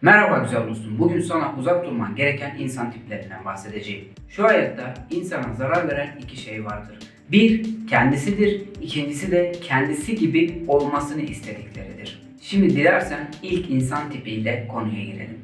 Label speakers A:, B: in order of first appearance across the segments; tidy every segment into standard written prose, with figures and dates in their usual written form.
A: Merhaba güzel dostum. Bugün sana uzak durman gereken insan tiplerinden bahsedeceğim. Şu hayatta insana zarar veren iki şey vardır. Bir, kendisidir. İkincisi de kendisi gibi olmasını istedikleridir. Şimdi dilersen ilk insan tipiyle konuya girelim.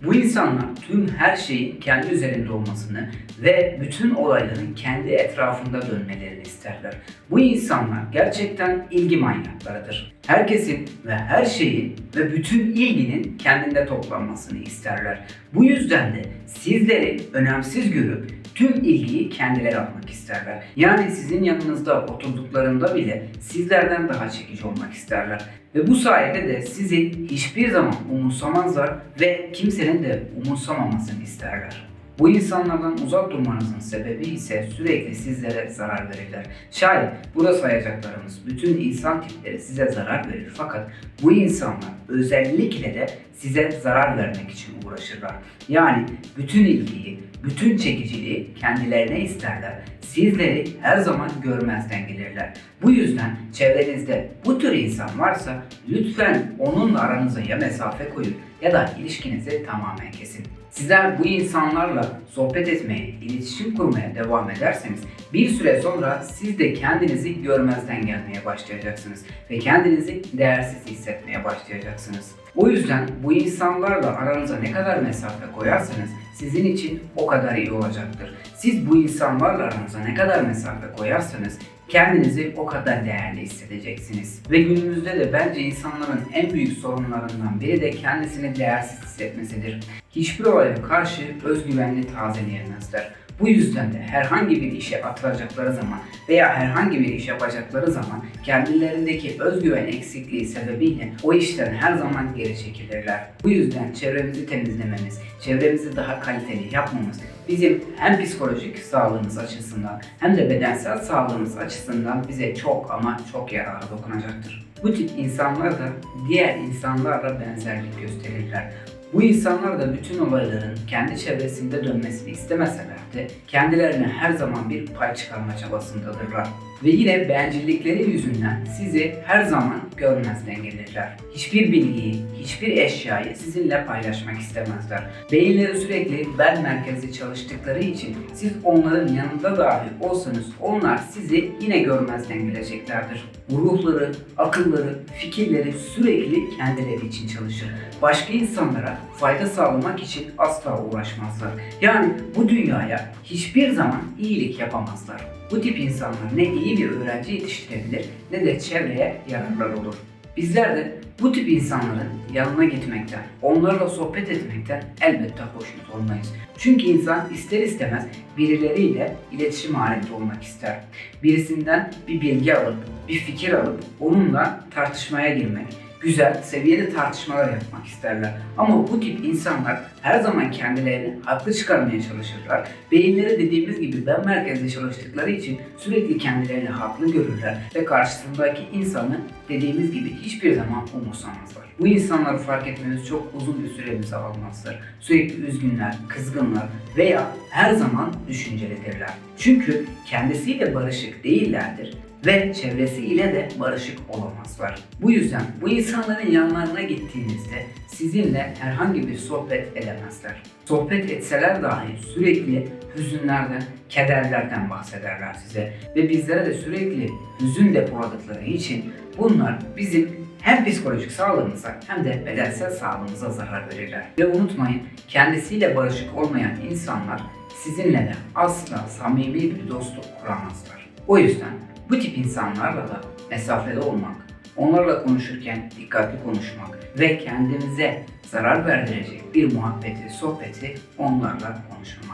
A: Bu insanlar tüm her şeyin kendi üzerinde olmasını ve bütün olayların kendi etrafında dönmelerini isterler. Bu insanlar gerçekten ilgi manyaklarıdır. Herkesin ve her şeyin ve bütün ilginin kendinde toplanmasını isterler. Bu yüzden de sizleri önemsiz görüp tüm ilgiyi kendileri almak isterler. Yani sizin yanınızda oturduklarında bile sizlerden daha çekici olmak isterler. Ve bu sayede de sizi hiçbir zaman umursamazlar ve kimsenin de umursamamasını isterler. Bu insanlardan uzak durmanızın sebebi ise sürekli sizlere zarar verirler. Şayet burada sayacaklarımız bütün insan tipleri size zarar verir, fakat bu insanlar özellikle de size zarar vermek için uğraşırlar. Yani bütün ilgiyi, bütün çekiciliği kendilerine isterler. Sizleri her zaman görmezden gelirler. Bu yüzden çevrenizde bu tür insan varsa lütfen onunla aranıza ya mesafe koyun ya da ilişkinizi tamamen kesin. Sizler bu insanlarla sohbet etmeye, iletişim kurmaya devam ederseniz bir süre sonra siz de kendinizi görmezden gelmeye başlayacaksınız ve kendinizi değersiz hissetmeye başlayacaksınız. O yüzden bu insanlarla aranıza ne kadar mesafe koyarsanız sizin için o kadar iyi olacaktır. Siz bu insanlarla aranıza ne kadar mesafe koyarsanız kendinizi o kadar değerli hissedeceksiniz. Ve günümüzde de bence insanların en büyük sorunlarından biri de kendisini değersiz hissetmesidir. Hiçbir olaya karşı özgüvenli tazeleyemezler. Bu yüzden de herhangi bir işe atılacakları zaman veya herhangi bir iş yapacakları zaman kendilerindeki özgüven eksikliği sebebiyle o işten her zaman geri çekilirler. Bu yüzden çevremizi temizlememiz, çevremizi daha kaliteli yapmamız bizim hem psikolojik sağlığımız açısından hem de bedensel sağlığımız açısından bize çok ama çok yararı dokunacaktır. Bu tip insanlar da diğer insanlarla benzerlik gösterirler. Bu insanlar da bütün olayların kendi çevresinde dönmesini istemeseler de kendilerine her zaman bir pay çıkarma çabasındadırlar. Ve yine bencillikleri yüzünden sizi her zaman görmezden gelirler. Hiçbir bilgiyi, hiçbir eşyayı sizinle paylaşmak istemezler. Beyinleri sürekli ben merkezli çalıştıkları için siz onların yanında dahi olsanız onlar sizi yine görmezden geleceklerdir. Ruhları, akılları, fikirleri sürekli kendileri için çalışır. Başka insanlara fayda sağlamak için asla uğraşmazlar. Yani bu dünyaya hiçbir zaman iyilik yapamazlar. Bu tip insanlar ne iyi bir öğrenci yetiştirebilir ne de çevreye yararlar olur. Bizler de bu tip insanların yanına gitmekten, onlarla sohbet etmekten elbette hoşnut olmayız. Çünkü insan ister istemez birileriyle iletişim halinde olmak ister. Birisinden bir bilgi alıp, bir fikir alıp onunla tartışmaya girmek, güzel, seviyeli tartışmalar yapmak isterler. Ama bu tip insanlar her zaman kendilerini haklı çıkarmaya çalışırlar. Beyinleri dediğimiz gibi ben merkezli çalıştıkları için sürekli kendilerini haklı görürler ve karşısındaki insanı dediğimiz gibi hiçbir zaman umursamazlar. Bu insanları fark etmeniz çok uzun bir süremizi almazlar. Sürekli üzgünler, kızgınlar veya her zaman düşüncelidirler. Çünkü kendisiyle barışık değillerdir ve çevresiyle de barışık olamazlar. Bu yüzden bu insanların yanlarına gittiğinizde sizinle herhangi bir sohbet edemezler. Sohbet etseler dahi sürekli hüzünlerden, kederlerden bahsederler size ve bizlere de sürekli hüzün depoladıkları için bunlar bizim hem psikolojik sağlığımıza hem de bedensel sağlığımıza zarar verirler. Ve unutmayın, kendisiyle barışık olmayan insanlar sizinle de asla samimi bir dostluk kuramazlar. O yüzden bu tip insanlarla da mesafeli olmak, onlarla konuşurken dikkatli konuşmak ve kendimize zarar verdirecek bir muhabbeti, sohbeti onlarla konuşmak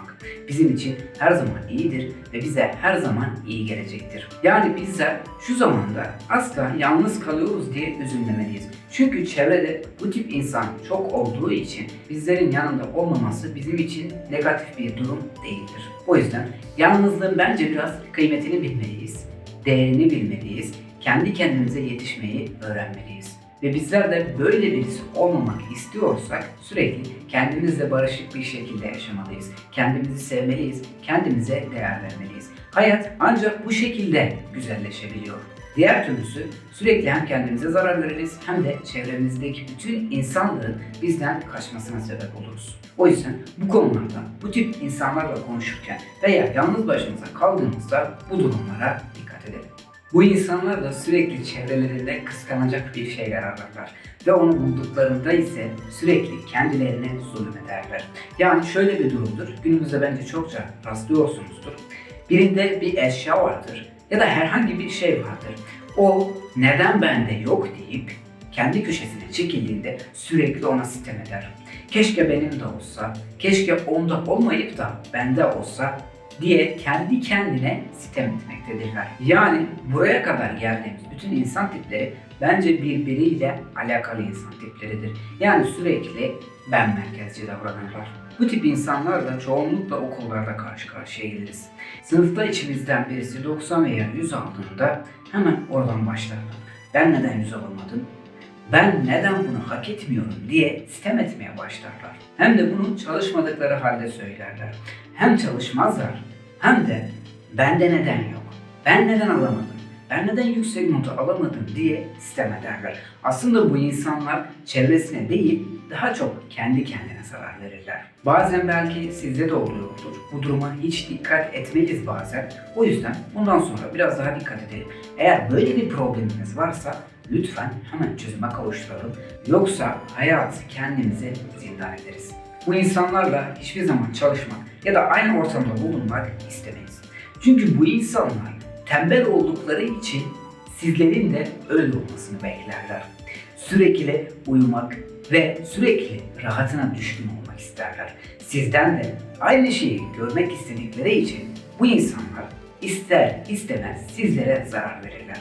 A: bizim için her zaman iyidir ve bize her zaman iyi gelecektir. Yani bizler şu zamanda asla yalnız kalıyoruz diye üzülmemeliyiz. Çünkü çevrede bu tip insan çok olduğu için bizlerin yanında olmaması bizim için negatif bir durum değildir. O yüzden yalnızlığın bence biraz kıymetini bilmeliyiz. Değerini bilmeliyiz, kendi kendimize yetişmeyi öğrenmeliyiz. Ve bizler de böyle birisi olmamak istiyorsak sürekli kendimizle barışık bir şekilde yaşamalıyız. Kendimizi sevmeliyiz, kendimize değer vermeliyiz. Hayat ancak bu şekilde güzelleşebiliyor. Diğer türlüsü sürekli hem kendimize zarar veririz hem de çevremizdeki bütün insanların bizden kaçmasına sebep oluruz. O yüzden bu konularda bu tip insanlarla konuşurken veya yalnız başımıza kaldığımızda bu durumlara dikkat edelim. Bu insanlar da sürekli çevrelerinde kıskanacak bir şeyler ararlar ve onu bulduklarında ise sürekli kendilerine zulmederler. Yani şöyle bir durumdur, günümüzde bence çokça rastlıyorsunuzdur. Birinde bir eşya vardır ya da herhangi bir şey vardır. O neden bende yok deyip kendi köşesine çekildiğinde sürekli ona sitem eder. Keşke benim de olsa, keşke onda olmayıp da bende olsa diye kendi kendine sitem etmektedirler. Yani buraya kadar geldiğimiz bütün insan tipleri bence birbiriyle alakalı insan tipleridir. Yani sürekli ben merkezci davranırlar. Bu tip insanlarla çoğunlukla okullarda karşı karşıya geliriz. Sınıfta içimizden birisi 90 veya 100 aldığında hemen oradan başlarlar. Ben neden 100 alamadım? Ben neden bunu hak etmiyorum diye sitem etmeye başlarlar. Hem de bunu çalışmadıkları halde söylerler. Hem çalışmazlar hem de bende neden yok? Ben neden alamadım? Ben neden yüksek notu alamadım diye sitem ederler. Aslında bu insanlar çevresine değil daha çok kendi kendine zarar verirler. Bazen belki sizde de oluyordur. Bu duruma hiç dikkat etmeliyiz bazen. O yüzden bundan sonra biraz daha dikkat edelim. Eğer böyle bir probleminiz varsa lütfen hemen çözüme kavuşturalım. Yoksa hayatı kendimize zindan ederiz. Bu insanlarla hiçbir zaman çalışmak ya da aynı ortamda bulunmak istemeyiz. Çünkü bu insanlar tembel oldukları için sizlerin de öyle olmasını beklerler. Sürekli uyumak ve sürekli rahatına düşkün olmak isterler. Sizden de aynı şeyi görmek istedikleri için bu insanlar ister istemez sizlere zarar verirler.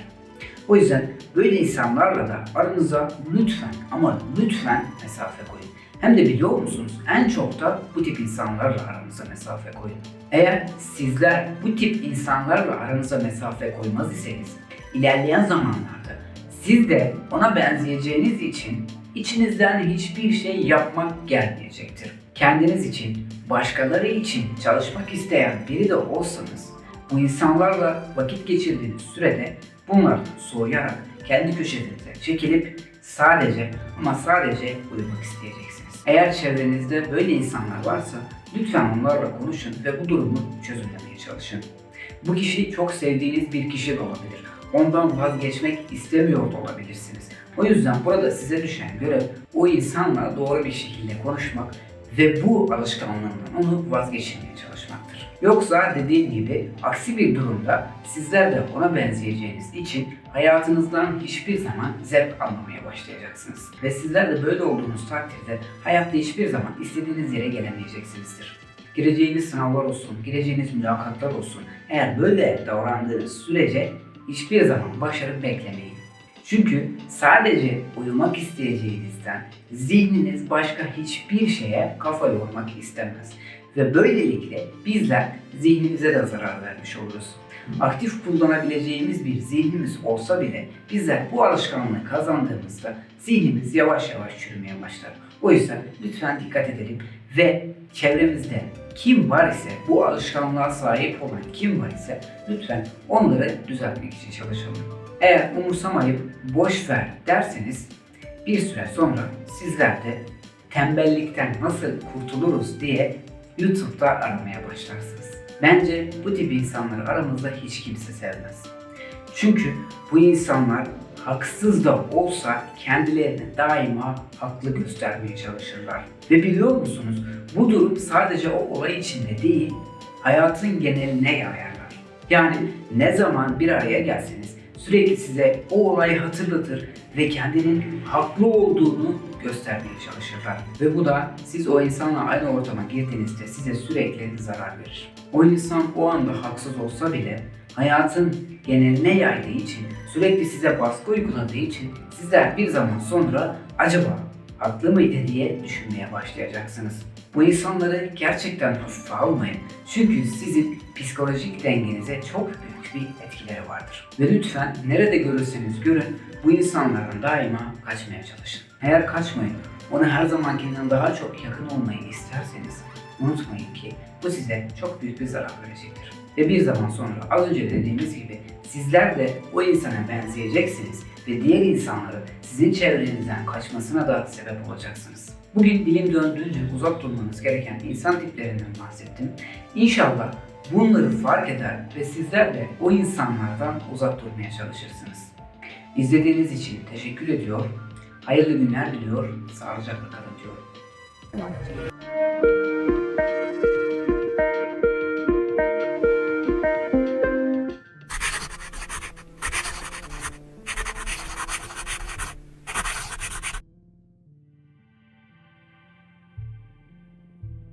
A: O yüzden böyle insanlarla da aranıza lütfen ama lütfen mesafe koyun. Hem de biliyor musunuz en çok da bu tip insanlarla aranıza mesafe koyun. Eğer sizler bu tip insanlarla aranıza mesafe koymaz iseniz ilerleyen zamanlarda siz de ona benzeyeceğiniz için içinizden hiçbir şey yapmak gelmeyecektir. Kendiniz için, başkaları için çalışmak isteyen biri de olsanız bu insanlarla vakit geçirdiğiniz sürede bunlardan soğuyarak kendi köşenize çekilip sadece ama sadece uyumak isteyeceksiniz. Eğer çevrenizde böyle insanlar varsa lütfen onlarla konuşun ve bu durumu çözümlemeye çalışın. Bu kişi çok sevdiğiniz bir kişi de olabilir. Ondan vazgeçmek istemiyor da olabilirsiniz. O yüzden burada size düşen görev o insanla doğru bir şekilde konuşmak ve bu alışkanlığından onu vazgeçirmeye çalışmaktır. Yoksa dediğim gibi aksi bir durumda sizler de ona benzeyeceğiniz için hayatınızdan hiçbir zaman zevk almamaya başlayacaksınız. Ve sizler de böyle olduğunuz takdirde hayatta hiçbir zaman istediğiniz yere gelemeyeceksinizdir. Gireceğiniz sınavlar olsun, gireceğiniz mülakatlar olsun, eğer böyle davrandığınız sürece hiçbir zaman başarı beklemeyin. Çünkü sadece uyumak isteyeceğinizden zihniniz başka hiçbir şeye kafa yormak istemez. Ve böylelikle bizler zihnimize de zarar vermiş oluruz. Aktif kullanabileceğimiz bir zihnimiz olsa bile bizler bu alışkanlığı kazandığımızda zihnimiz yavaş yavaş çürümeye başlar. O yüzden lütfen dikkat edelim ve çevremizde kim var ise, bu alışkanlığa sahip olan kim var ise lütfen onları düzeltmek için çalışalım. Eğer umursamayıp boş ver derseniz bir süre sonra sizler de tembellikten nasıl kurtuluruz diye YouTube'da aramaya başlarsınız. Bence bu tip insanları aramızda hiç kimse sevmez. Çünkü bu insanlar haksız da olsa kendilerini daima haklı göstermeye çalışırlar. Ve biliyor musunuz bu durum sadece o olay içinde değil, hayatın geneline yayarlar. Yani ne zaman bir araya gelseniz sürekli size o olayı hatırlatır ve kendinin haklı olduğunu göstermeye çalışırlar. Ve bu da siz o insanla aynı ortama girdiğinizde size sürekli zarar verir. O insan o anda haksız olsa bile hayatın geneline yaydığı için, sürekli size baskı uyguladığı için sizler bir zaman sonra acaba haklı mıydı diye düşünmeye başlayacaksınız. Bu insanları gerçekten hafife almayın. Çünkü sizin psikolojik dengenize çok büyük bir etkileri vardır. Ve lütfen nerede görürseniz görün bu insanlardan daima kaçmaya çalışın. Eğer kaçmayın, ona her zamankinden daha çok yakın olmayı isterseniz unutmayın ki bu size çok büyük bir zarar verecektir. Ve bir zaman sonra az önce dediğimiz gibi sizler de o insana benzeyeceksiniz ve diğer insanları sizin çevrenizden kaçmasına da sebep olacaksınız. Bugün dilim döndüğünce uzak durmanız gereken insan tiplerinden bahsettim. İnşallah bunları fark eder ve sizler de o insanlardan uzak durmaya çalışırsınız. İzlediğiniz için teşekkür ediyor, hayırlı günler diliyor, sağlıcakla kalın diyorum.